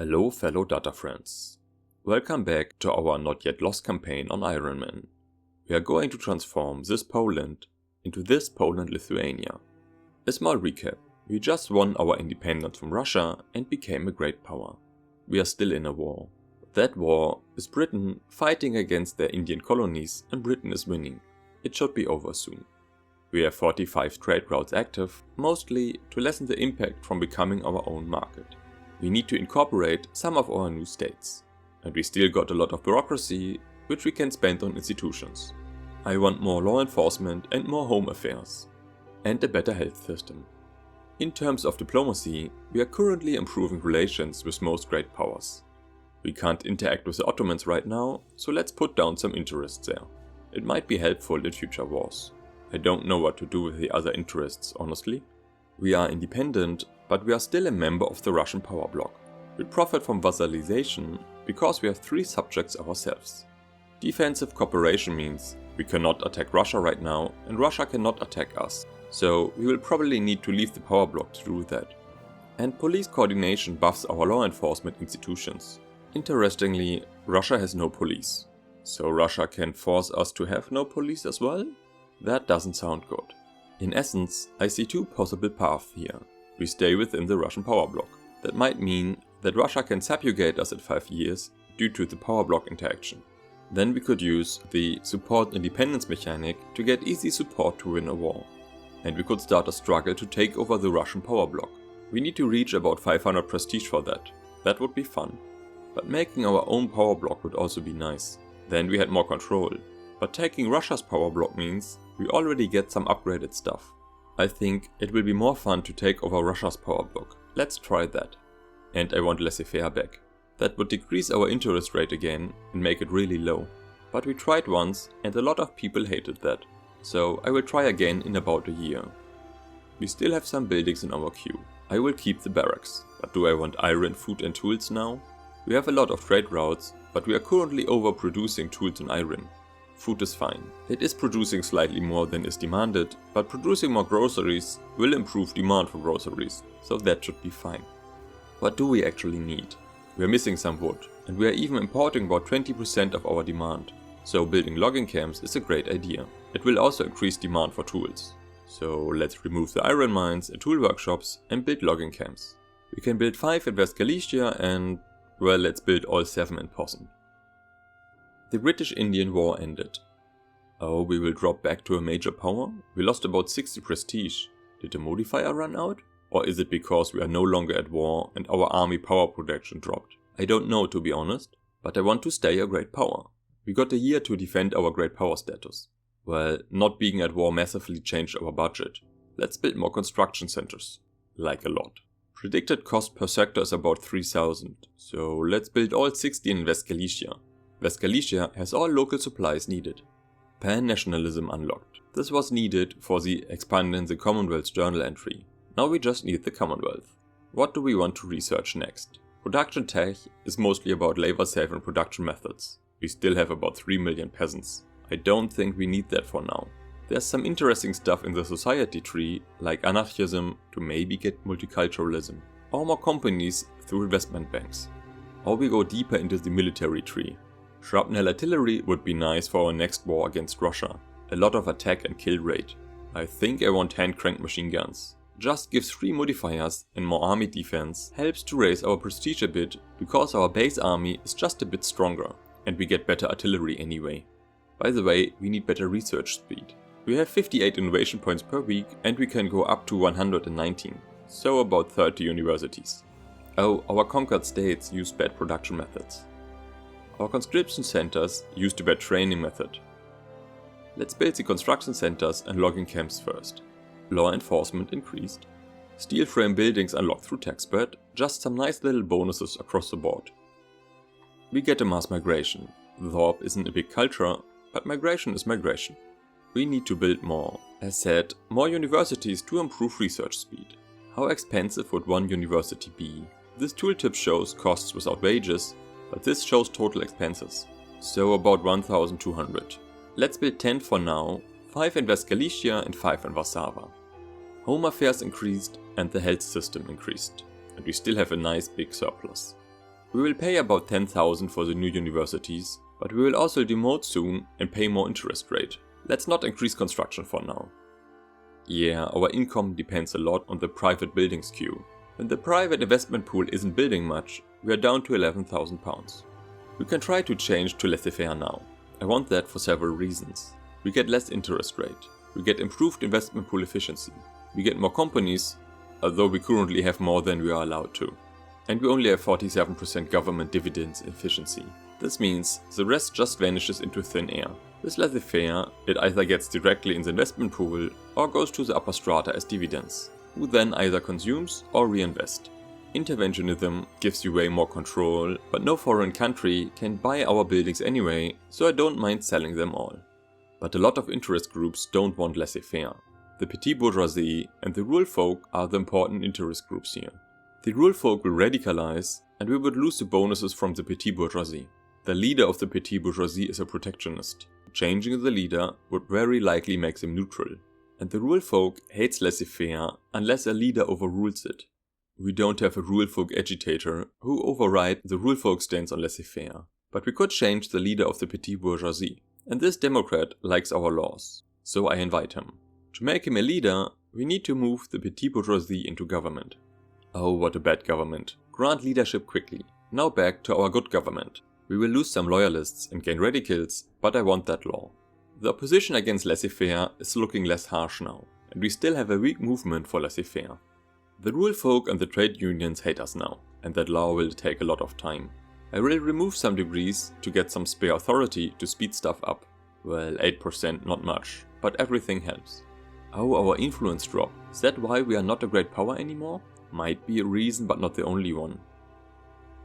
Hello fellow data friends. Welcome back to our not yet lost campaign on Iron Man. We are going to transform this Poland into this Poland-Lithuania. A small recap, we just won our independence from Russia and became a great power. We are still in a war. That war is Britain fighting against their Indian colonies and Britain is winning. It should be over soon. We have 45 trade routes active, mostly to lessen the impact from becoming our own market. We need to incorporate some of our new states. And we still got a lot of bureaucracy, which we can spend on institutions. I want more law enforcement and more home affairs. And a better health system. In terms of diplomacy, we are currently improving relations with most great powers. We can't interact with the Ottomans right now, so let's put down some interests there. It might be helpful in future wars. I don't know what to do with the other interests, honestly. We are independent, but we are still a member of the Russian power bloc. We profit from vassalization because we have 3 subjects ourselves. Defensive cooperation means we cannot attack Russia right now and Russia cannot attack us. So we will probably need to leave the power bloc to do that. And police coordination buffs our law enforcement institutions. Interestingly, Russia has no police. So Russia can force us to have no police as well? That doesn't sound good. In essence, I see 2 possible paths here. We stay within the Russian power bloc. That might mean that Russia can subjugate us at 5 years due to the power bloc interaction. Then we could use the support independence mechanic to get easy support to win a war. And we could start a struggle to take over the Russian power bloc. We need to reach about 500 prestige for that. That would be fun. But making our own power bloc would also be nice. Then we had more control. But taking Russia's power bloc means we already get some upgraded stuff. I think it will be more fun to take over Russia's power bloc. Let's try that. And I want laissez-faire back. That would decrease our interest rate again and make it really low. But we tried once and a lot of people hated that. So I will try again in about a year. We still have some buildings in our queue. I will keep the barracks. But do I want iron, food and tools now? We have a lot of trade routes, but we are currently overproducing tools and iron. Food is fine. It is producing slightly more than is demanded, but producing more groceries will improve demand for groceries, so that should be fine. What do we actually need? We are missing some wood, and we are even importing about 20% of our demand. So building logging camps is a great idea. It will also increase demand for tools. So let's remove the iron mines and tool workshops and build logging camps. We can build 5 in West Galicia and, well, let's build all 7 in Posen. The British-Indian War ended. Oh, we will drop back to a major power? We lost about 60 prestige. Did the modifier run out? Or is it because we are no longer at war and our army power production dropped? I don't know, to be honest, but I want to stay a great power. We got a year to defend our great power status. Well, not being at war massively changed our budget. Let's build more construction centers. Like a lot. Predicted cost per sector is about 3000, so let's build all 60 in West Galicia. West Galicia has all local supplies needed. Pan-nationalism unlocked. This was needed for the expanding the Commonwealth's journal entry. Now we just need the Commonwealth. What do we want to research next? Production tech is mostly about labor-saving production methods. We still have about 3 million peasants. I don't think we need that for now. There's some interesting stuff in the society tree, like anarchism to maybe get multiculturalism, or more companies through investment banks. Or we go deeper into the military tree. Shrapnel artillery would be nice for our next war against Russia. A lot of attack and kill rate. I think I want hand-cranked machine guns. Just gives 3 modifiers and more army defense helps to raise our prestige a bit because our base army is just a bit stronger and we get better artillery anyway. By the way, we need better research speed. We have 58 innovation points per week and we can go up to 119, so about 30 universities. Oh, our conquered states use bad production methods. Our conscription centers used a bad training method. Let's build the construction centers and logging camps first. Law enforcement increased. Steel frame buildings unlocked through tech spread, just some nice little bonuses across the board. We get a mass migration. Thorpe isn't a big culture, but migration is migration. We need to build more. As said, more universities to improve research speed. How expensive would one university be? This tooltip shows costs without wages, but this shows total expenses. So about 1200. Let's build 10 for now, 5 in West Galicia and 5 in Warszawa. Home affairs increased and the health system increased. And we still have a nice big surplus. We will pay about 10,000 for the new universities, but we will also demote soon and pay more interest rate. Let's not increase construction for now. Yeah, our income depends a lot on the private buildings queue. When the private investment pool isn't building much, we are down to £11,000. We can try to change to laissez-faire now. I want that for several reasons. We get less interest rate. We get improved investment pool efficiency. We get more companies, although we currently have more than we are allowed to. And we only have 47% government dividends efficiency. This means the rest just vanishes into thin air. With laissez-faire, it either gets directly in the investment pool or goes to the upper strata as dividends, who then either consumes or reinvest. Interventionism gives you way more control, but no foreign country can buy our buildings anyway, so I don't mind selling them all. But a lot of interest groups don't want laissez-faire. The petit bourgeoisie and the rural folk are the important interest groups here. The rural folk will radicalize, and we would lose the bonuses from the petit bourgeoisie. The leader of the petit bourgeoisie is a protectionist. Changing the leader would very likely make them neutral. And the rural folk hates laissez-faire unless a leader overrules it. We don't have a rural folk agitator who override the rural folk stance on laissez-faire. But we could change the leader of the petit bourgeoisie. And this Democrat likes our laws. So I invite him. To make him a leader, we need to move the petit bourgeoisie into government. Oh, what a bad government. Grant leadership quickly. Now back to our good government. We will lose some loyalists and gain radicals, but I want that law. The opposition against laissez-faire is looking less harsh now, and we still have a weak movement for laissez-faire. The rural folk and the trade unions hate us now, and that law will take a lot of time. I will remove some degrees to get some spare authority to speed stuff up. Well, 8% not much, but everything helps. Oh, our influence dropped. Is that why we are not a great power anymore? Might be a reason, but not the only one.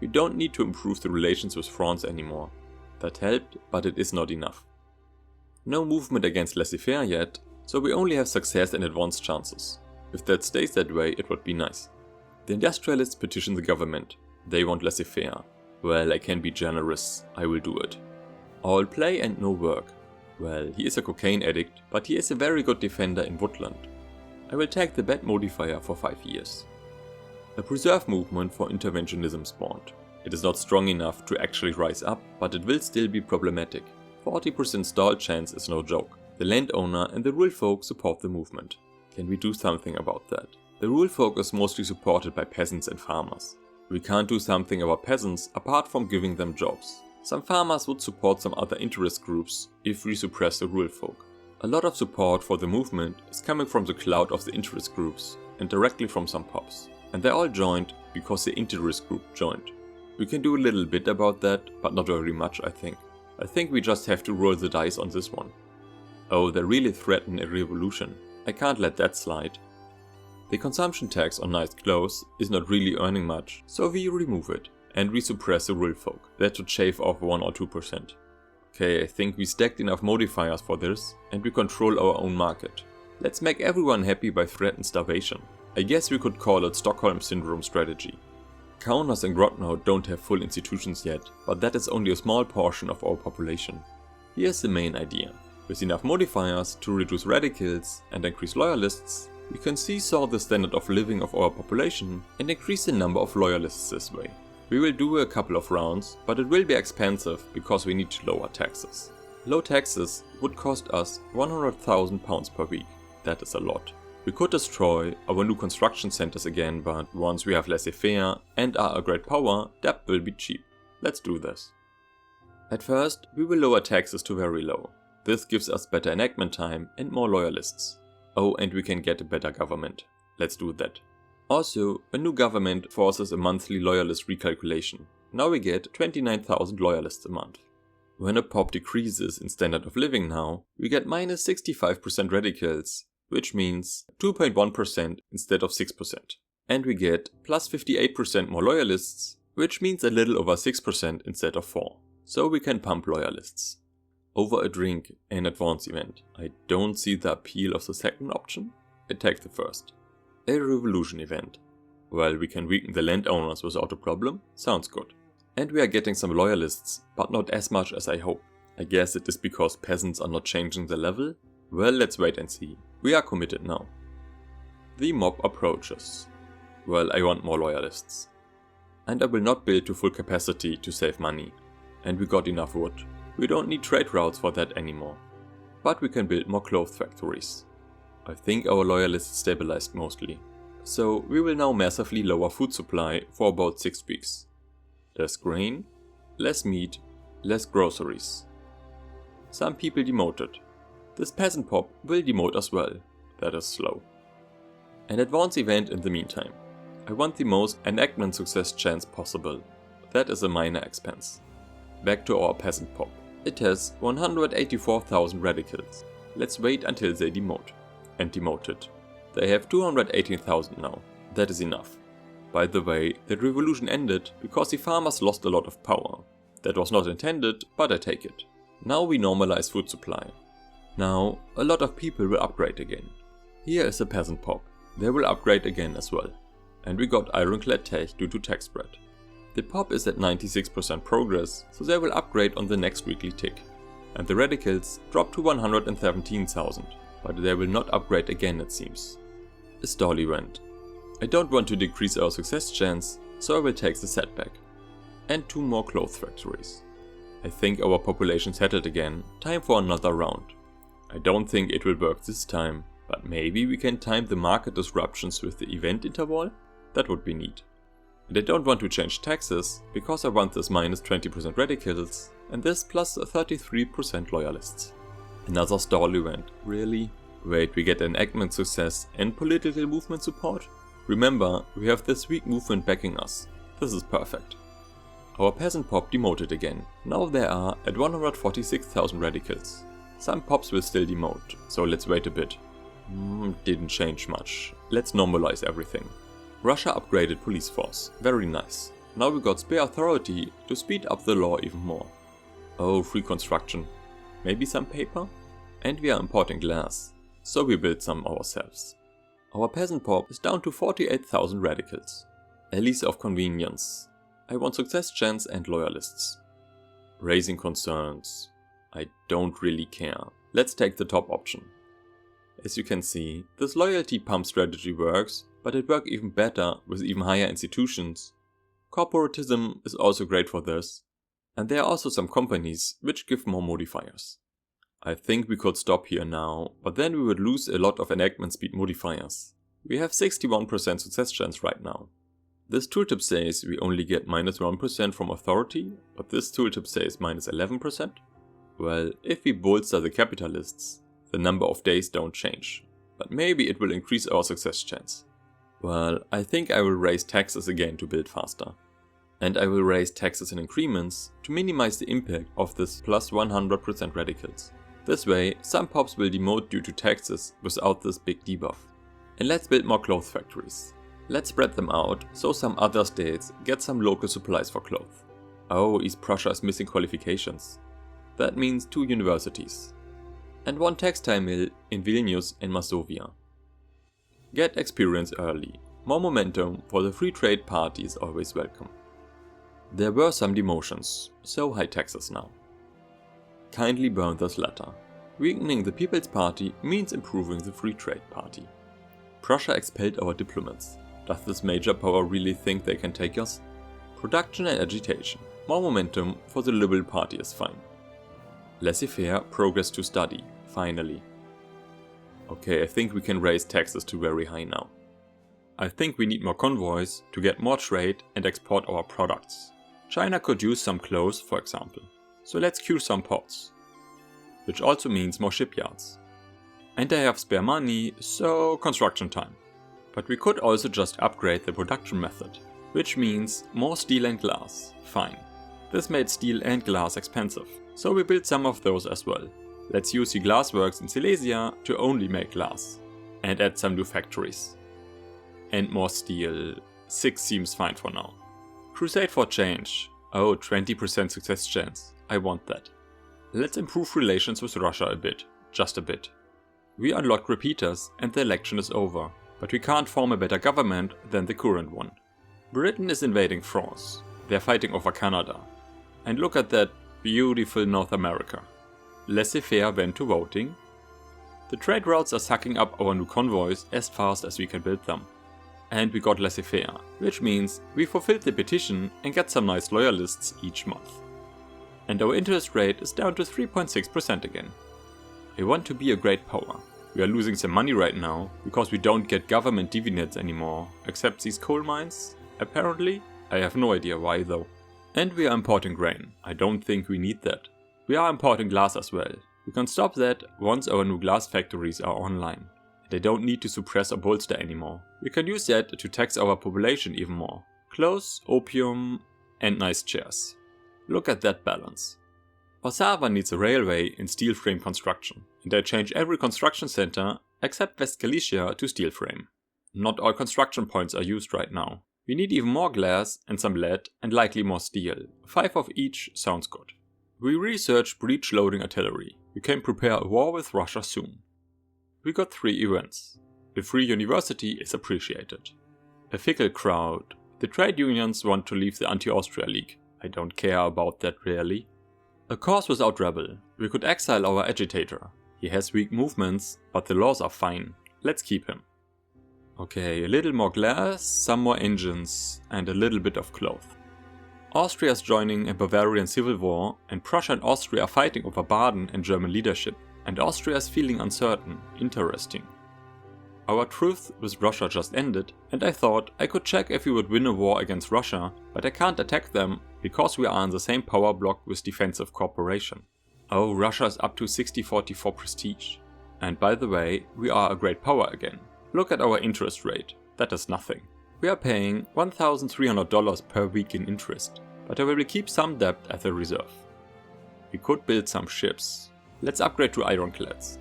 We don't need to improve the relations with France anymore. That helped, but it is not enough. No movement against laissez-faire yet, so we only have success and advanced chances. If that stays that way, it would be nice. The industrialists petition the government. They want laissez-faire. Well, I can be generous, I will do it. All play and no work. Well, he is a cocaine addict, but he is a very good defender in Woodland. I will take the bad modifier for 5 years. A preserve movement for interventionism spawned. It is not strong enough to actually rise up, but it will still be problematic. 40% stall chance is no joke. The landowner and the rural folk support the movement. Can we do something about that? The rural folk is mostly supported by peasants and farmers. We can't do something about peasants apart from giving them jobs. Some farmers would support some other interest groups if we suppress the rural folk. A lot of support for the movement is coming from the cloud of the interest groups and directly from some pops. And they all joined because the interest group joined. We can do a little bit about that, but not very much I think. I think we just have to roll the dice on this one. Oh, they really threaten a revolution. I can't let that slide. The consumption tax on nice clothes is not really earning much, so we remove it. And we suppress the rural folk. That should shave off 1 or 2%. Okay, I think we stacked enough modifiers for this, and we control our own market. Let's make everyone happy by threatened starvation. I guess we could call it Stockholm Syndrome strategy. Kaunas and Grodno don't have full institutions yet, but that is only a small portion of our population. Here's the main idea. With enough modifiers to reduce radicals and increase loyalists, we can seesaw the standard of living of our population and increase the number of loyalists this way. We will do a couple of rounds, but it will be expensive because we need to lower taxes. Low taxes would cost us £100,000 per week. That is a lot. We could destroy our new construction centers again, but once we have laissez-faire and are a great power, that will be cheap. Let's do this. At first, we will lower taxes to very low. This gives us better enactment time and more loyalists. Oh, and we can get a better government. Let's do that. Also, a new government forces a monthly loyalist recalculation. Now we get 29,000 loyalists a month. When a pop decreases in standard of living now, we get minus 65% radicals, which means 2.1% instead of 6%. And we get plus 58% more loyalists, which means a little over 6% instead of 4%. So we can pump loyalists. Over a drink, an advance event. I don't see the appeal of the second option. I take the first. A revolution event. Well, we can weaken the landowners without a problem. Sounds good. And we are getting some loyalists, but not as much as I hope. I guess it is because peasants are not changing the level? Well, let's wait and see. We are committed now. The mob approaches. Well, I want more loyalists. And I will not build to full capacity to save money. And we got enough wood. We don't need trade routes for that anymore. But we can build more clothes factories. I think our loyalists stabilized mostly. So we will now massively lower food supply for about 6 weeks. Less grain, less meat, less groceries. Some people demoted. This peasant pop will demote as well. That is slow. An advance event in the meantime. I want the most enactment success chance possible. That is a minor expense. Back to our peasant pop. It has 184,000 radicals. Let's wait until they demote. And demoted. They have 218,000 now. That is enough. By the way, that revolution ended because the farmers lost a lot of power. That was not intended, but I take it. Now we normalize food supply. Now, a lot of people will upgrade again. Here is a peasant pop. They will upgrade again as well. And we got ironclad tech due to tech spread. The pop is at 96% progress, so they will upgrade on the next weekly tick. And the radicals drop to 117,000, but they will not upgrade again it seems. A stall event. I don't want to decrease our success chance, so I will take the setback. And 2 more clothes factories. I think our population settled again, time for another round. I don't think it will work this time, but maybe we can time the market disruptions with the event interval? That would be neat. And I don't want to change taxes, because I want this minus 20% radicals, and this plus 33% loyalists. Another stall event, really? Wait, we get enactment success and political movement support? Remember, we have this weak movement backing us. This is perfect. Our peasant pop demoted again. Now they are at 146,000 radicals. Some pops will still demote, so let's wait a bit. Didn't change much. Let's normalize everything. Russia upgraded police force. Very nice. Now we got spare authority to speed up the law even more. Oh, free construction. Maybe some paper? And we are importing glass. So we build some ourselves. Our peasant pop is down to 48,000 radicals. A lease of convenience. I want success chance and loyalists. Raising concerns. I don't really care. Let's take the top option. As you can see, this loyalty pump strategy works, but it works even better with even higher institutions. Corporatism is also great for this, and there are also some companies which give more modifiers. I think we could stop here now, but then we would lose a lot of enactment speed modifiers. We have 61% success chance right now. This tooltip says we only get minus 1% from authority, but this tooltip says minus 11%. Well, if we bolster the capitalists, the number of days don't change, but maybe it will increase our success chance. Well, I think I will raise taxes again to build faster. And I will raise taxes in increments to minimize the impact of this plus 100% radicals. This way, some pops will demote due to taxes without this big debuff. And let's build more clothes factories. Let's spread them out so some other states get some local supplies for clothes. Oh, East Prussia is missing qualifications. That means 2 universities. And 1 textile mill in Vilnius and Masovia. Get experience early. More momentum for the free trade party is always welcome. There were some demotions, so high taxes now. Kindly burn this letter. Weakening the People's Party means improving the Free Trade Party. Prussia expelled our diplomats. Does this major power really think they can take us? Production and agitation. More momentum for the Liberal Party is fine. Laissez-faire progress to study, finally. Okay, I think we can raise taxes to very high now. I think we need more convoys to get more trade and export our products. China could use some clothes, for example. So let's queue some ports. Which also means more shipyards. And I have spare money, so construction time. But we could also just upgrade the production method. Which means more steel and glass. Fine. This made steel and glass expensive. So we built some of those as well. Let's use the glassworks in Silesia to only make glass. And add some new factories. And more steel. 6 seems fine for now. Crusade for change. Oh, 20% success chance. I want that. Let's improve relations with Russia a bit. Just a bit. We unlocked repeaters and the election is over. But we can't form a better government than the current one. Britain is invading France. They're fighting over Canada. And look at that beautiful North America. Laissez-faire went to voting. The trade routes are sucking up our new convoys as fast as we can build them. And we got laissez-faire, which means we fulfilled the petition and get some nice loyalists each month. And our interest rate is down to 3.6% again. We want to be a great power. We are losing some money right now because we don't get government dividends anymore, except these coal mines, apparently. I have no idea why though. And we are importing grain. I don't think we need that. We are importing glass as well. We can stop that once our new glass factories are online. They don't need to suppress or bolster anymore. We can use that to tax our population even more. Clothes, opium and nice chairs. Look at that balance. Warszawa needs a railway in steel frame construction, and I change every construction center except West Galicia to steel frame. Not all construction points are used right now. We need even more glass and some lead and likely more steel. 5 of each sounds good. We researched breech loading artillery. We can prepare a war with Russia soon. We got 3 events. A free university is appreciated. A fickle crowd. The trade unions want to leave the Anti-Austria League. I don't care about that really. A cause without rebel. We could exile our agitator. He has weak movements, but the laws are fine. Let's keep him. Okay, a little more glass, some more engines, and a little bit of cloth. Austria is joining a Bavarian civil war, and Prussia and Austria are fighting over Baden and German leadership. And Austria is feeling uncertain. Interesting. Our truce with Russia just ended, and I thought I could check if we would win a war against Russia, but I can't attack them because we are in the same power block with defensive cooperation. Oh, Russia is up to 60-44 prestige. And by the way, we are a great power again. Look at our interest rate. That is nothing. We are paying $1,300 per week in interest, but I will keep some debt as a reserve. We could build some ships. Let's upgrade to ironclads.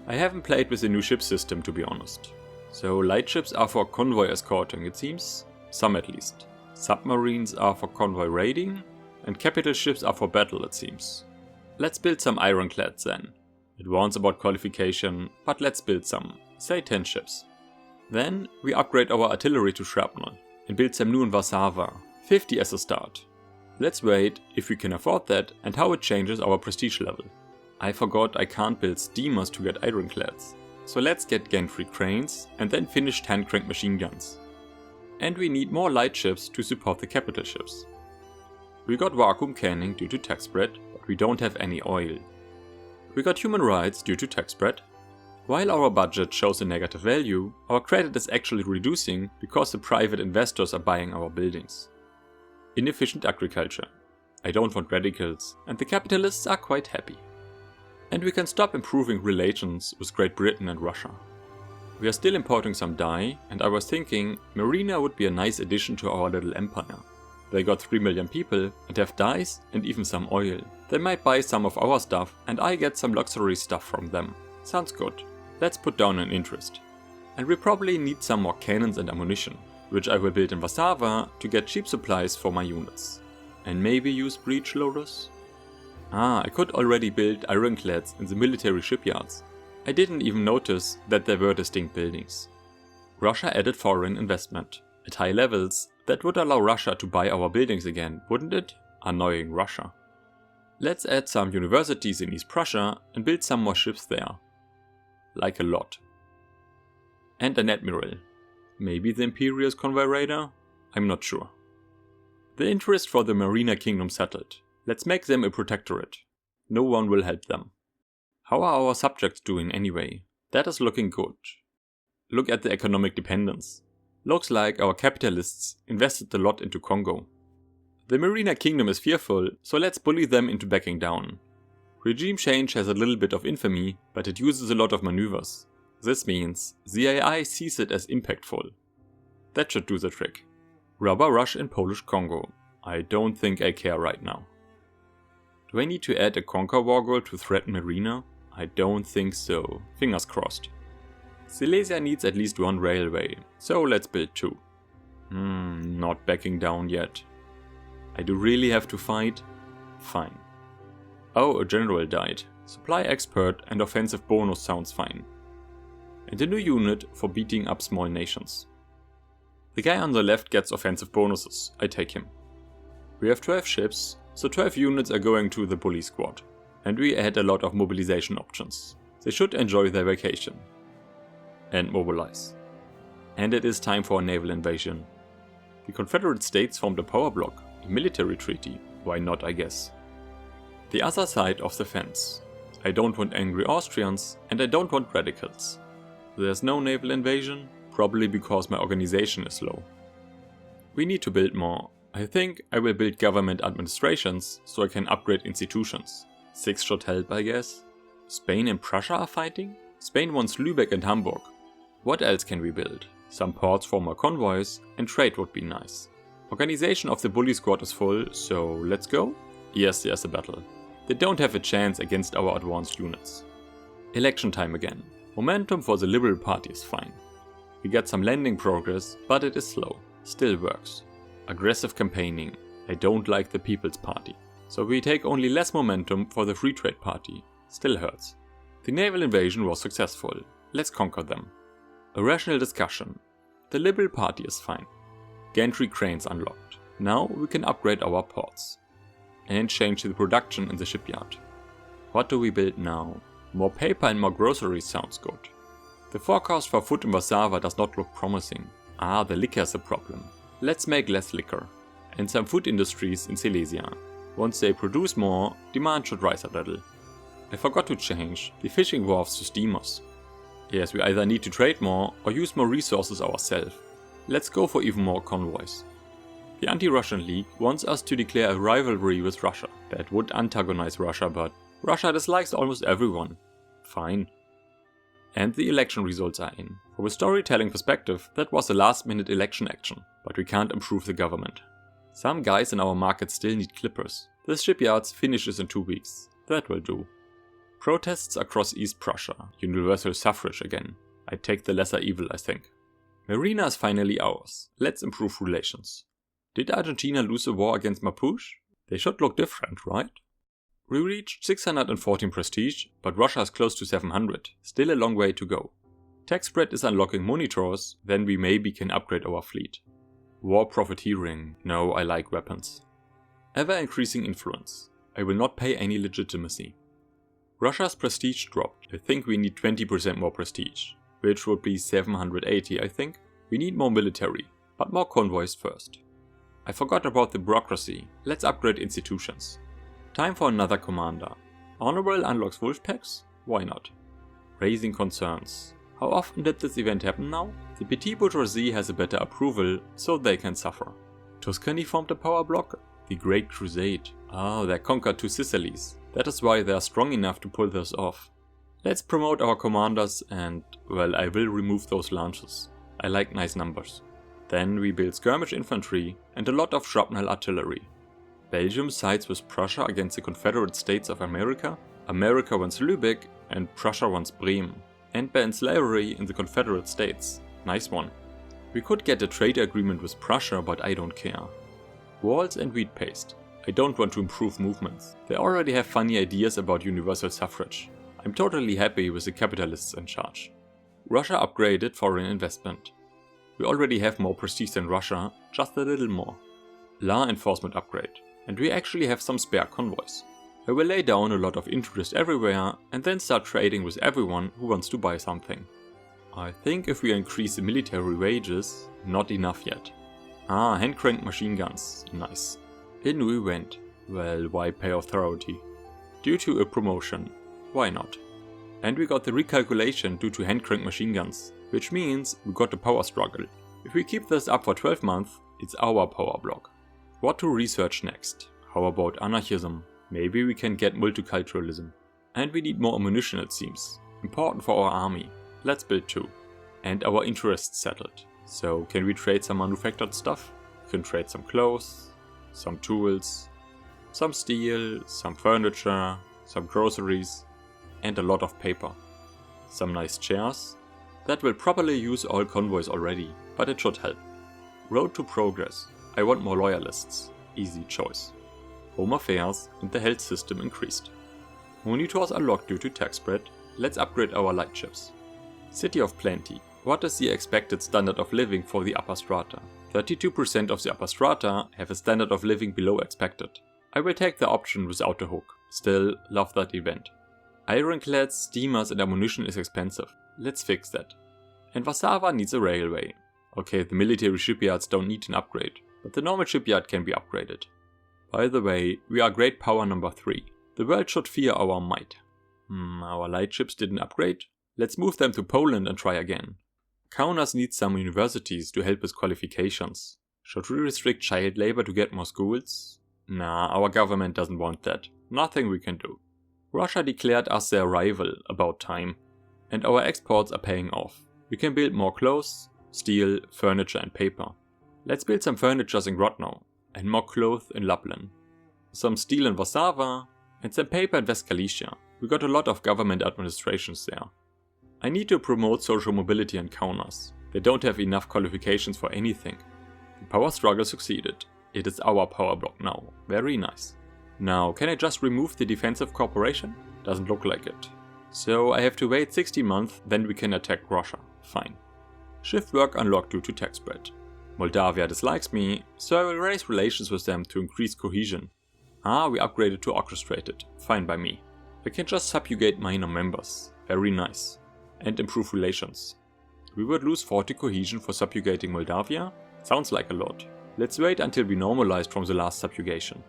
I haven't played with the new ship system to be honest. So light ships are for convoy escorting it seems, some at least. Submarines are for convoy raiding, and capital ships are for battle it seems. Let's build some ironclads then. It warns about qualification, but let's build some, say 10 ships. Then we upgrade our artillery to shrapnel, and build some new in Warszawa, 50 as a start. Let's wait if we can afford that and how it changes our prestige level. I forgot I can't build steamers to get ironclads. So let's get gantry cranes and then finish hand crank machine guns. And we need more light ships to support the capital ships. We got vacuum canning due to tax spread, but we don't have any oil. We got human rights due to tax spread. While our budget shows a negative value, our credit is actually reducing because the private investors are buying our buildings. Inefficient agriculture. I don't want radicals, and the capitalists are quite happy. And we can stop improving relations with Great Britain and Russia. We are still importing some dye, and I was thinking Marina would be a nice addition to our little empire. They got 3 million people and have dyes and even some oil. They might buy some of our stuff and I get some luxury stuff from them. Sounds good. Let's put down an interest. And we probably need some more cannons and ammunition, which I will build in Warszawa to get cheap supplies for my units. And maybe use breech loaders? I could already build ironclads in the military shipyards. I didn't even notice that there were distinct buildings. Russia added foreign investment. At high levels, that would allow Russia to buy our buildings again, wouldn't it? Annoying Russia. Let's add some universities in East Prussia and build some more ships there. Like a lot. And an admiral. Maybe the Imperious convoy raider? I'm not sure. The interest for the Marina Kingdom settled. Let's make them a protectorate. No one will help them. How are our subjects doing anyway? That is looking good. Look at the economic dependence. Looks like our capitalists invested a lot into Congo. The Marina Kingdom is fearful, so let's bully them into backing down. Regime change has a little bit of infamy, but it uses a lot of maneuvers. This means the AI sees it as impactful. That should do the trick. Rubber rush in Polish Congo. I don't think I care right now. Do I need to add a conquer war goal to threaten Marina? I don't think so. Fingers crossed. Silesia needs at least one railway, so let's build 2. Not backing down yet. I do really have to fight? Fine. Oh, a general died. Supply expert and offensive bonus sounds fine. And a new unit for beating up small nations. The guy on the left gets offensive bonuses, I take him. We have 12 ships, so 12 units are going to the bully squad. And we add a lot of mobilization options. They should enjoy their vacation. And mobilize. And it is time for a naval invasion. The Confederate States formed a power bloc, a military treaty. Why not, I guess. The other side of the fence. I don't want angry Austrians and I don't want radicals. There's no naval invasion, probably because my organization is low. We need to build more. I think I will build government administrations so I can upgrade institutions. 6 should help, I guess. Spain and Prussia are fighting? Spain wants Lübeck and Hamburg. What else can we build? Some ports for more convoys and trade would be nice. Organization of the bully squad is full, so let's go? Yes, there's a battle. They don't have a chance against our advanced units. Election time again. Momentum for the Liberal Party is fine. We get some landing progress, but it is slow. Still works. Aggressive campaigning. I don't like the People's Party. So we take only less momentum for the Free Trade Party. Still hurts. The naval invasion was successful. Let's conquer them. A rational discussion. The Liberal Party is fine. Gantry cranes unlocked. Now we can upgrade our ports. And change the production in the shipyard. What do we build now? More paper and more groceries sounds good. The forecast for food in Warszawa does not look promising. Ah, the liquor is a problem. Let's make less liquor. And some food industries in Silesia. Once they produce more, demand should rise a little. I forgot to change the fishing wharves to steamers. Yes, we either need to trade more or use more resources ourselves. Let's go for even more convoys. The Anti-Russian League wants us to declare a rivalry with Russia. That would antagonize Russia, but Russia dislikes almost everyone. Fine. And the election results are in. From a storytelling perspective, that was a last-minute election action, but we can't improve the government. Some guys in our market still need clippers. This shipyard finishes in 2 weeks. That will do. Protests across East Prussia. Universal suffrage again. I take the lesser evil, I think. Marina is finally ours. Let's improve relations. Did Argentina lose the war against Mapuche? They should look different, right? We reached 614 prestige, but Russia is close to 700. Still a long way to go. Tax spread is unlocking monitors, then we maybe can upgrade our fleet. War profiteering. No, I like weapons. Ever increasing influence. I will not pay any legitimacy. Russia's prestige dropped. I think we need 20% more prestige, which would be 780, I think. We need more military, but more convoys first. I forgot about the bureaucracy. Let's upgrade institutions. Time for another commander. Honorable unlocks wolf packs? Why not? Raising concerns. How often did this event happen now? The petit bourgeoisie has a better approval, so they can suffer. Tuscany formed a power bloc? The Great Crusade. Ah, they conquered 2 Sicilies. That is why they are strong enough to pull this off. Let's promote our commanders and, well, I will remove those launches. I like nice numbers. Then we build skirmish infantry and a lot of shrapnel artillery. Belgium sides with Prussia against the Confederate States of America. America wants Lübeck and Prussia wants Bremen. And ban slavery in the Confederate States. Nice one. We could get a trade agreement with Prussia, but I don't care. Walls and wheat paste. I don't want to improve movements. They already have funny ideas about universal suffrage. I'm totally happy with the capitalists in charge. Russia upgraded foreign investment. We already have more prestige than Russia, just a little more. Law enforcement upgrade. And we actually have some spare convoys. I will lay down a lot of interest everywhere and then start trading with everyone who wants to buy something. I think if we increase the military wages, not enough yet. Ah, hand-cranked machine guns. Nice. In we went. Well, why pay authority? Due to a promotion. Why not? And we got the recalculation due to hand-cranked machine guns, which means we got a power struggle. If we keep this up for 12 months, it's our power block. What to research next? How about anarchism? Maybe we can get multiculturalism. And we need more ammunition, it seems. Important for our army. Let's build 2. And our interests settled. So can we trade some manufactured stuff? We can trade some clothes, some tools, some steel, some furniture, some groceries, and a lot of paper. Some nice chairs. That will probably use all convoys already, but it should help. Road to progress. I want more loyalists. Easy choice. Home affairs and the health system increased. Monitors are locked due to tax spread. Let's upgrade our light ships. City of Plenty. What is the expected standard of living for the upper strata? 32% of the upper strata have a standard of living below expected. I will take the option without a hook. Still, love that event. Ironclads, steamers and ammunition is expensive. Let's fix that. And Warszawa needs a railway. Okay, the military shipyards don't need an upgrade, but the normal shipyard can be upgraded. By the way, we are great power number 3. The world should fear our might. Our light ships didn't upgrade? Let's move them to Poland and try again. Kaunas needs some universities to help with qualifications. Should we restrict child labor to get more schools? Nah, our government doesn't want that. Nothing we can do. Russia declared us their rival, about time. And our exports are paying off. We can build more clothes, steel, furniture and paper. Let's build some furnitures in Grodno, and more clothes in Lapland. Some steel in Warszawa, and some paper in West Galicia. We got a lot of government administrations there. I need to promote social mobility in Kaunas. They don't have enough qualifications for anything. The power struggle succeeded. It is our power block now. Very nice. Now, can I just remove the defensive corporation? Doesn't look like it. So I have to wait 60 months, then we can attack Russia. Fine. Shift work unlocked due to tax spread. Moldavia dislikes me, so I will raise relations with them to increase cohesion. We upgraded to orchestrated. Fine by me. I can just subjugate minor members. Very nice. And improve relations. We would lose 40 cohesion for subjugating Moldavia? Sounds like a lot. Let's wait until we normalized from the last subjugation.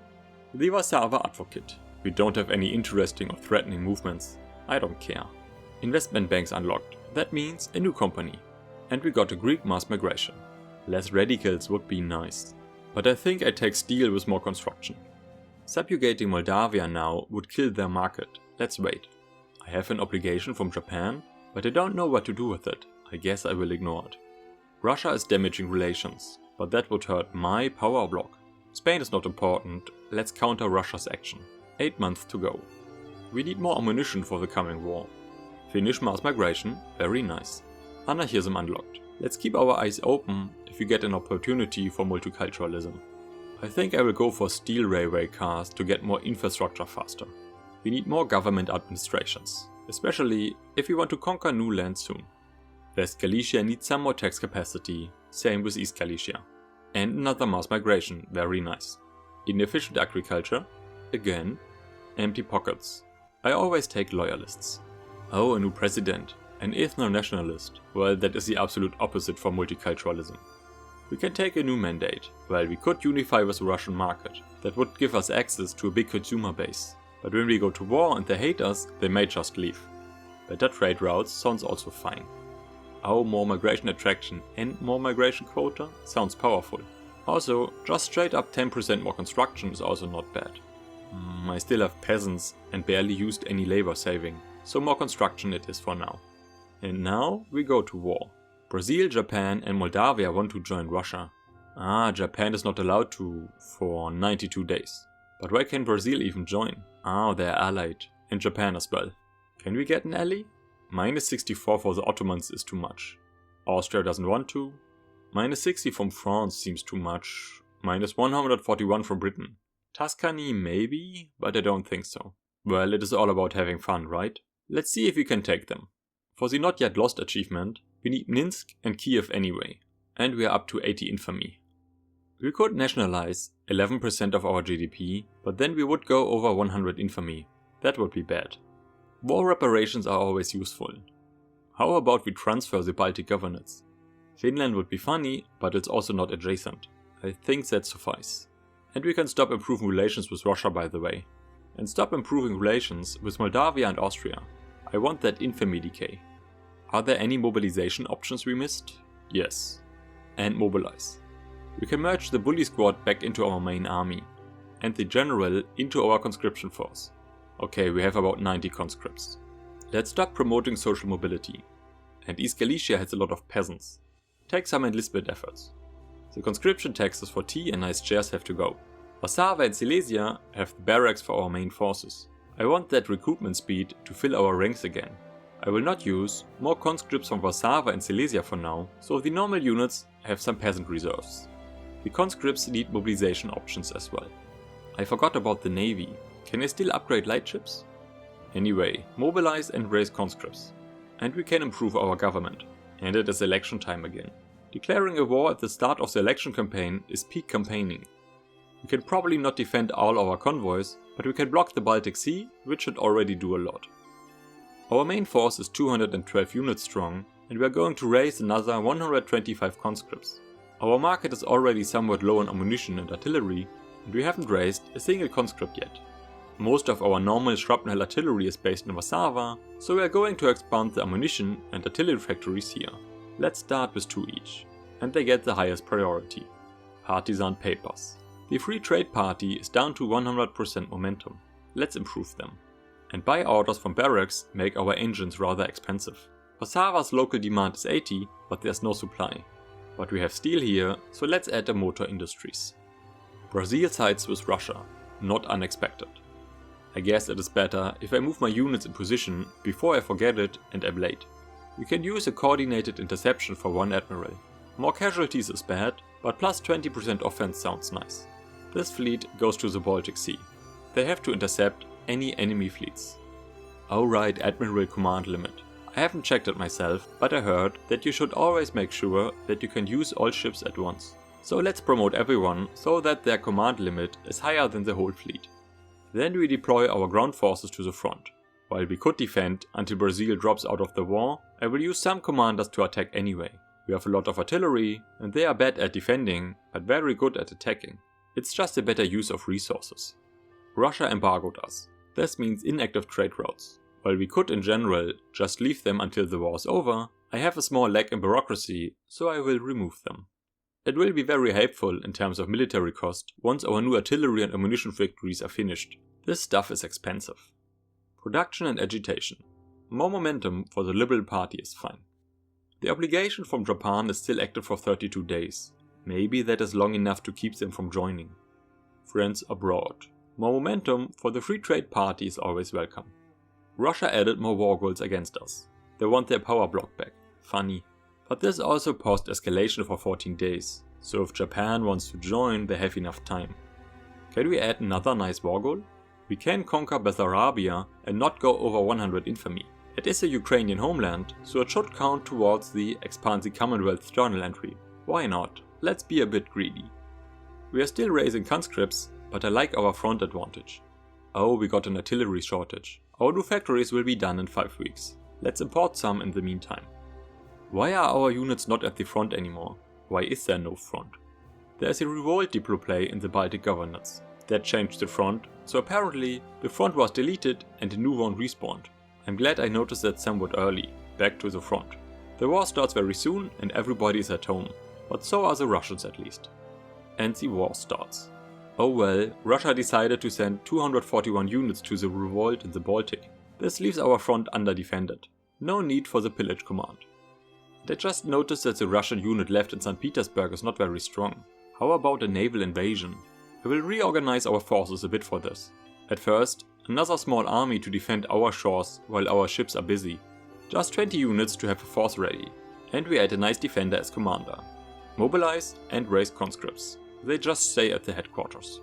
The Warszawa advocate. We don't have any interesting or threatening movements. I don't care. Investment banks unlocked. That means a new company. And we got a Greek mass migration. Less radicals would be nice. But I think I take steel with more construction. Subjugating Moldavia now would kill their market. Let's wait. I have an obligation from Japan, but I don't know what to do with it. I guess I will ignore it. Russia is damaging relations, but that would hurt my power block. Spain is not important. Let's counter Russia's action. 8 months to go. We need more ammunition for the coming war. Finish mass migration. Very nice. Anarchism unlocked. Let's keep our eyes open if we get an opportunity for multiculturalism. I think I will go for steel railway cars to get more infrastructure faster. We need more government administrations, especially if we want to conquer new land soon. West Galicia needs some more tax capacity, same with East Galicia. And another mass migration, very nice. Inefficient agriculture, again. Empty pockets. I always take loyalists. Oh, a new president. An ethno-nationalist. Well, that is the absolute opposite for multiculturalism. We can take a new mandate. Well, we could unify with the Russian market. That would give us access to a big consumer base. But when we go to war and they hate us, they may just leave. Better trade routes sounds also fine. More migration attraction and more migration quota sounds powerful. Also, just straight up 10% more construction is also not bad. I still have peasants and barely used any labor saving, so more construction it is for now. And now we go to war. Brazil, Japan and Moldavia want to join Russia. Japan is not allowed to for 92 days. But why can Brazil even join? They're allied. And Japan as well. Can we get an ally? Minus 64 for the Ottomans is too much. Austria doesn't want to. Minus 60 from France seems too much. Minus 141 from Britain. Tuscany maybe, but I don't think so. Well, it is all about having fun, right? Let's see if we can take them. For the not yet lost achievement, we need Minsk and Kiev anyway. And we are up to 80 infamy. We could nationalize 11% of our GDP, but then we would go over 100 infamy. That would be bad. War reparations are always useful. How about we transfer the Baltic governance? Finland would be funny, but it's also not adjacent. I think that suffice. And we can stop improving relations with Russia, by the way. And stop improving relations with Moldavia and Austria. I want that infamy decay. Are there any mobilization options we missed? Yes. And mobilize. We can merge the bully squad back into our main army. And the general into our conscription force. Okay, we have about 90 conscripts. Let's stop promoting social mobility. And East Galicia has a lot of peasants. Take some enlistment efforts. The conscription taxes for tea and nice chairs have to go. Warszawa and Silesia have the barracks for our main forces. I want that recruitment speed to fill our ranks again. I will not use more conscripts from Warszawa and Silesia for now, so the normal units have some peasant reserves. The conscripts need mobilization options as well. I forgot about the navy. Can I still upgrade light ships? Anyway, mobilize and raise conscripts. And we can improve our government. And it is election time again. Declaring a war at the start of the election campaign is peak campaigning. We can probably not defend all our convoys, but we can block the Baltic Sea, which should already do a lot. Our main force is 212 units strong, and we are going to raise another 125 conscripts. Our market is already somewhat low on ammunition and artillery, and we haven't raised a single conscript yet. Most of our normal shrapnel artillery is based in Warszawa, so we are going to expand the ammunition and artillery factories here. Let's start with 2 each, and they get the highest priority. Partisan papers. The Free Trade Party is down to 100% momentum. Let's improve them. And buy orders from barracks make our engines rather expensive. Warszawa's local demand is 80, but there's no supply. But we have steel here, so let's add the motor industries. Brazil sides with Russia. Not unexpected. I guess it is better if I move my units in position before I forget it and am late. We can use a coordinated interception for one admiral. More casualties is bad, but plus 20% offense sounds nice. This fleet goes to the Baltic Sea. They have to intercept any enemy fleets. Alright, admiral command limit. I haven't checked it myself, but I heard that you should always make sure that you can use all ships at once. So let's promote everyone so that their command limit is higher than the whole fleet. Then we deploy our ground forces to the front. While we could defend until Brazil drops out of the war, I will use some commanders to attack anyway. We have a lot of artillery, and they are bad at defending, but very good at attacking. It's just a better use of resources. Russia embargoed us. This means inactive trade routes. While we could in general just leave them until the war is over, I have a small lack in bureaucracy, so I will remove them. It will be very helpful in terms of military cost once our new artillery and ammunition factories are finished. This stuff is expensive. Production and agitation. More momentum for the Liberal Party is fine. The obligation from Japan is still active for 32 days. Maybe that is long enough to keep them from joining. Friends abroad. More momentum for the Free Trade Party is always welcome. Russia added more war goals against us. They want their power block back. Funny. But this also paused escalation for 14 days, so if Japan wants to join, they have enough time. Can we add another nice war goal? We can conquer Bessarabia and not go over 100 infamy. It is a Ukrainian homeland, so it should count towards the expand the Commonwealth journal entry. Why not? Let's be a bit greedy. We are still raising conscripts, but I like our front advantage. Oh, we got an artillery shortage. Our new factories will be done in 5 weeks. Let's import some in the meantime. Why are our units not at the front anymore? Why is there no front? There is a revolt Diploplay in the Baltic governorates. That changed the front, so apparently the front was deleted and a new one respawned. I'm glad I noticed that somewhat early. Back to the front. The war starts very soon and everybody is at home, but so are the Russians at least. And the war starts. Oh well, Russia decided to send 241 units to the revolt in the Baltic. This leaves our front underdefended. No need for the pillage command. I just noticed that the Russian unit left in St. Petersburg is not very strong. How about a naval invasion? I will reorganize our forces a bit for this. At first, another small army to defend our shores while our ships are busy. Just 20 units to have a force ready. And we add a nice defender as commander. Mobilize and raise conscripts. They just stay at the headquarters.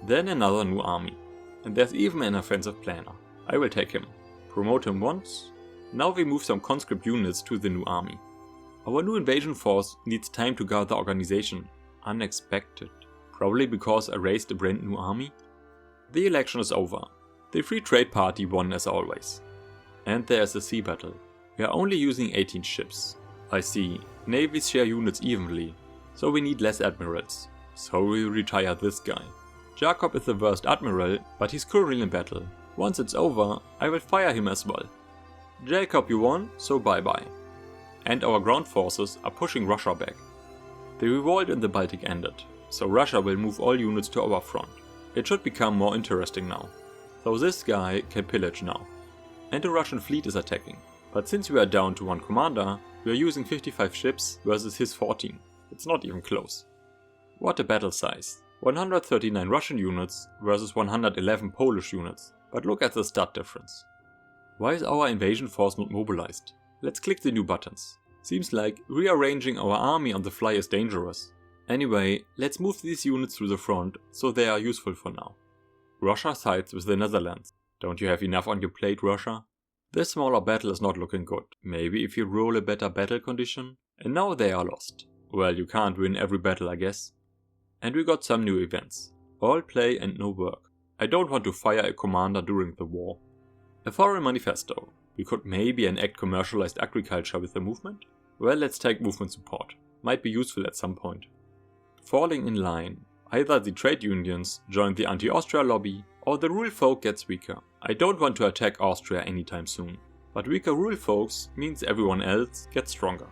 Then another new army. And there's even an offensive planner. I will take him. Promote him once. Now we move some conscript units to the new army. Our new invasion force needs time to gather organization. Unexpected. Probably because I raised a brand new army? The election is over. The Free Trade Party won as always. And there's a sea battle. We are only using 18 ships. I see. Navies share units evenly. So we need less admirals. So we retire this guy. Jacob is the worst admiral, but he's currently in battle. Once it's over, I will fire him as well. Jacob, you won, so bye bye. And our ground forces are pushing Russia back. The revolt in the Baltic ended, so Russia will move all units to our front. It should become more interesting now. So this guy can pillage now. And the Russian fleet is attacking. But since we are down to one commander, we are using 55 ships versus his 14. It's not even close. What a battle size. 139 Russian units versus 111 Polish units. But look at the stat difference. Why is our invasion force not mobilized? Let's click the new buttons. Seems like rearranging our army on the fly is dangerous. Anyway, let's move these units to the front so they are useful for now. Russia sides with the Netherlands. Don't you have enough on your plate, Russia? This smaller battle is not looking good. Maybe if you roll a better battle condition? And now they are lost. Well, you can't win every battle, I guess. And we got some new events. All play and no work. I don't want to fire a commander during the war. A foreign manifesto. We could maybe enact commercialized agriculture with the movement? Well, let's take movement support. Might be useful at some point. Falling in line. Either the trade unions join the anti-Austria lobby, or the rural folk gets weaker. I don't want to attack Austria anytime soon, but weaker rural folks means everyone else gets stronger.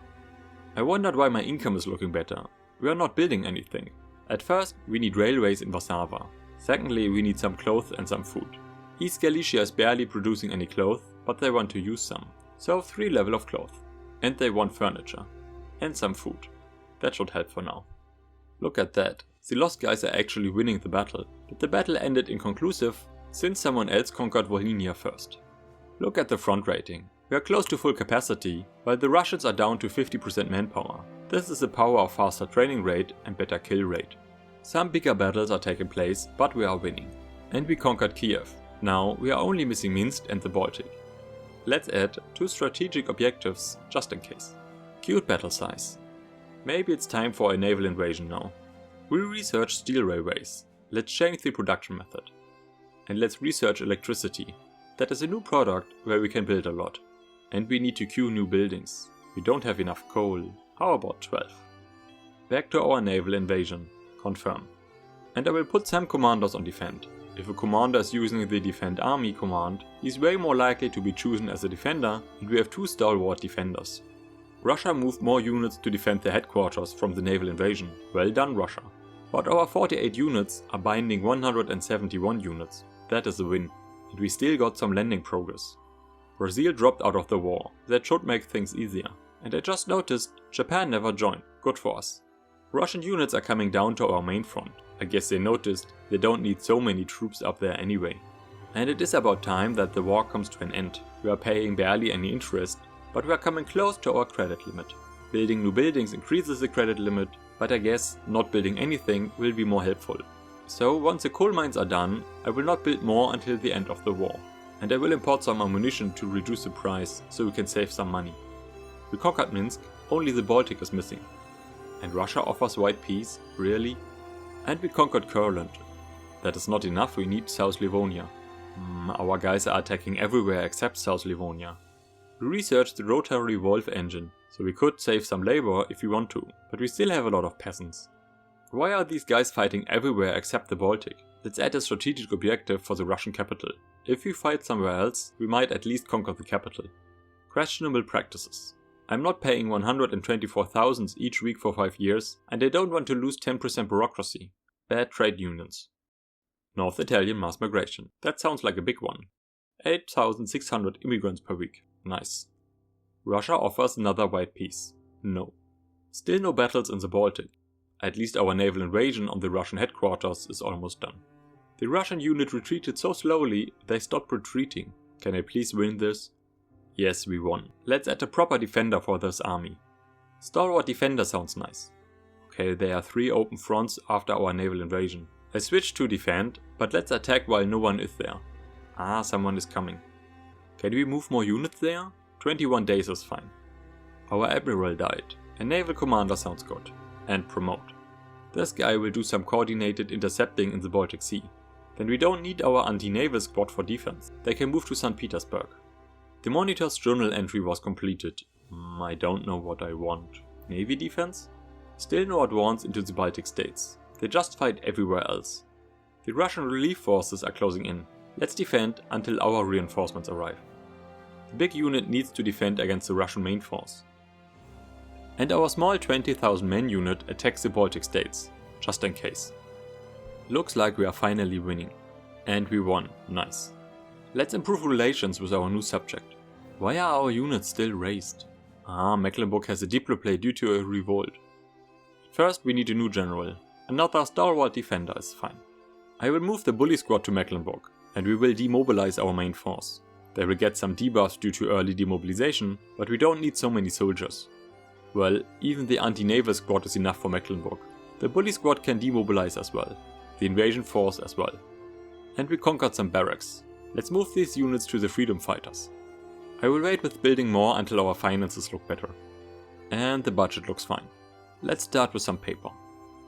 I wondered why my income is looking better. We are not building anything. At first, we need railways in Warszawa. Secondly, we need some clothes and some food. East Galicia is barely producing any clothes, but they want to use some. So 3 levels of clothes. And they want furniture. And some food. That should help for now. Look at that. The lost guys are actually winning the battle. But the battle ended inconclusive since someone else conquered Volhynia first. Look at the front rating. We are close to full capacity, while the Russians are down to 50% manpower. This is the power of faster training rate and better kill rate. Some bigger battles are taking place, but we are winning. And we conquered Kiev. Now we are only missing Minsk and the Baltic. Let's add 2 strategic objectives just in case. Cute battle size. Maybe it's time for a naval invasion now. We research steel railways. Let's change the production method. And let's research electricity. That is a new product where we can build a lot. And we need to queue new buildings. We don't have enough coal. How about 12? Back to our naval invasion. Confirm. And I will put some commanders on defend. If a commander is using the defend army command, he is way more likely to be chosen as a defender, and we have 2 stalwart defenders. Russia moved more units to defend their headquarters from the naval invasion. Well done, Russia. But our 48 units are binding 171 units. That is a win. And we still got some landing progress. Brazil dropped out of the war. That should make things easier. And I just noticed Japan never joined. Good for us. Russian units are coming down to our main front. I guess they noticed they don't need so many troops up there anyway. And it is about time that the war comes to an end. We are paying barely any interest, but we are coming close to our credit limit. Building new buildings increases the credit limit, but I guess not building anything will be more helpful. So once the coal mines are done, I will not build more until the end of the war. And I will import some ammunition to reduce the price so we can save some money. We conquered Minsk, only the Baltic is missing. And Russia offers white peace? Really? And we conquered Courland. That is not enough, we need South Livonia. Our guys are attacking everywhere except South Livonia. We researched the rotary valve engine, so we could save some labor if we want to, but we still have a lot of peasants. Why are these guys fighting everywhere except the Baltic? Let's add a strategic objective for the Russian capital. If we fight somewhere else, we might at least conquer the capital. Questionable practices. I'm not paying 124,000 each week for 5 years, and I don't want to lose 10% bureaucracy. Bad trade unions. North Italian mass migration. That sounds like a big one. 8,600 immigrants per week. Nice. Russia offers another white peace. No. Still no battles in the Baltic. At least our naval invasion on the Russian headquarters is almost done. The Russian unit retreated so slowly they stopped retreating. Can I please win this? Yes, we won. Let's add a proper defender for this army. Stalwart defender sounds nice. Okay, there are 3 open fronts after our naval invasion. I switched to defend, but let's attack while no one is there. Ah, someone is coming. Can we move more units there? 21 days is fine. Our admiral died. A naval commander sounds good. And promote. This guy will do some coordinated intercepting in the Baltic Sea. Then we don't need our anti-naval squad for defense. They can move to St. Petersburg. The monitor's journal entry was completed. I don't know what I want. Navy defense? Still no advance into the Baltic states. They just fight everywhere else. The Russian relief forces are closing in. Let's defend until our reinforcements arrive. The big unit needs to defend against the Russian main force. And our small 20,000 man unit attacks the Baltic states, just in case. Looks like we are finally winning. And we won, nice. Let's improve relations with our new subject. Why are our units still raised? Mecklenburg has a Diploplay due to a revolt. First we need a new general. Another stalwart defender is fine. I will move the bully squad to Mecklenburg, and we will demobilize our main force. They will get some debuffs due to early demobilization, but we don't need so many soldiers. Well, even the anti-naval squad is enough for Mecklenburg. The bully squad can demobilize as well. The invasion force as well. And we conquered some barracks. Let's move these units to the freedom fighters. I will wait with building more until our finances look better. And the budget looks fine. Let's start with some paper.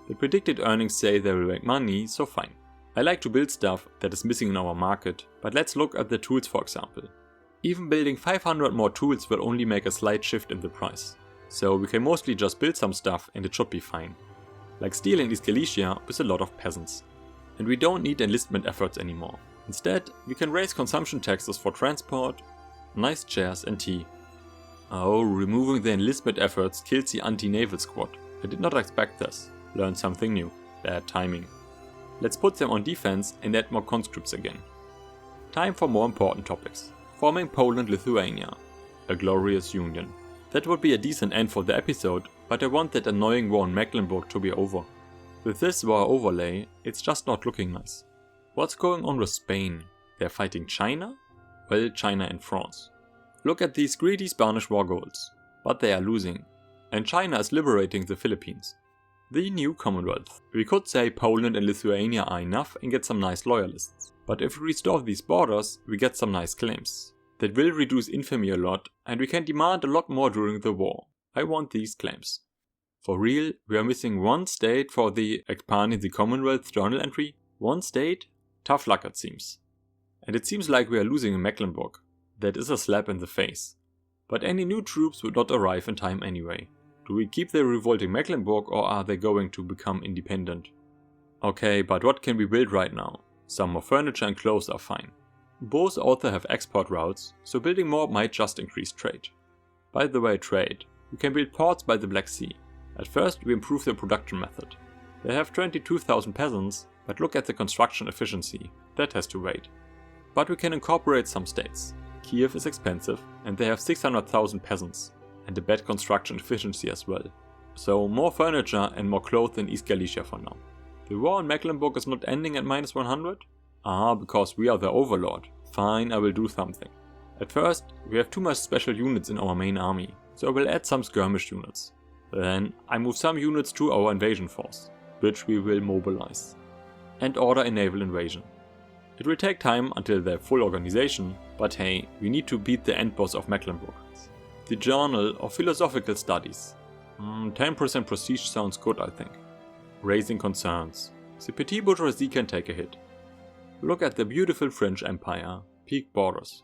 The predicted earnings say they will make money, so fine. I like to build stuff that is missing in our market, but let's look at the tools for example. Even building 500 more tools will only make a slight shift in the price. So we can mostly just build some stuff and it should be fine. Like steel in East Galicia with a lot of peasants. And we don't need enlistment efforts anymore. Instead, we can raise consumption taxes for transport, nice chairs and tea. Oh, removing the enlistment efforts kills the anti-naval squad. I did not expect this. Learn something new. Bad timing. Let's put them on defense and add more conscripts again. Time for more important topics. Forming Poland-Lithuania. A glorious union. That would be a decent end for the episode, but I want that annoying war in Mecklenburg to be over. With this war overlay, it's just not looking nice. What's going on with Spain? They're fighting China? Well, China and France. Look at these greedy Spanish war goals. But they are losing. And China is liberating the Philippines. The new Commonwealth. We could say Poland and Lithuania are enough and get some nice loyalists. But if we restore these borders, we get some nice claims. That will reduce infamy a lot and we can demand a lot more during the war. I want these claims. For real, we are missing one state for the expanding the Commonwealth journal entry. One state? Tough luck it seems. And it seems like we are losing in Mecklenburg. That is a slap in the face. But any new troops would not arrive in time anyway. Do we keep the revolting Mecklenburg or are they going to become independent? Okay, but what can we build right now? Some more furniture and clothes are fine. Both also have export routes, so building more might just increase trade. By the way, trade. We can build ports by the Black Sea. At first we improve the production method. They have 22,000 peasants, but look at the construction efficiency. That has to wait. But we can incorporate some states. Kiev is expensive and they have 600,000 peasants and a bad construction efficiency as well. So more furniture and more clothes in East Galicia for now. The war in Mecklenburg is not ending at -100? Because we are the overlord. Fine, I will do something. At first, we have too much special units in our main army, so I will add some skirmish units. Then I move some units to our invasion force, which we will mobilize. And order a naval invasion. It will take time until they have full organization, but hey, we need to beat the end boss of Mecklenburg. The Journal of Philosophical Studies. 10% prestige sounds good, I think. Raising concerns. The petit bourgeoisie can take a hit. Look at the beautiful French Empire, peak borders.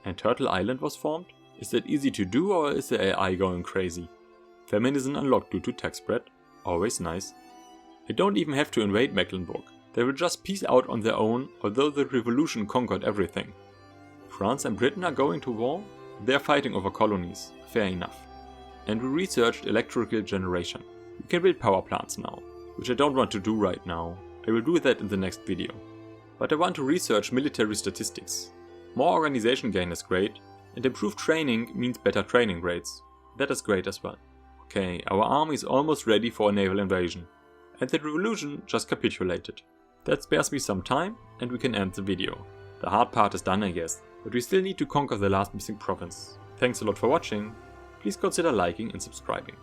And Turtle Island was formed? Is that easy to do or is the AI going crazy? Feminism unlocked due to tax spread, always nice. They don't even have to invade Mecklenburg. They will just peace out on their own, although the revolution conquered everything. France and Britain are going to war? They are fighting over colonies, fair enough. And we researched electrical generation. We can build power plants now, which I don't want to do right now. I will do that in the next video. But I want to research military statistics. More organization gain is great, and improved training means better training rates. That is great as well. Okay, our army is almost ready for a naval invasion. And the revolution just capitulated. That spares me some time and we can end the video. The hard part is done I guess, but we still need to conquer the last missing province. Thanks a lot for watching. Please consider liking and subscribing.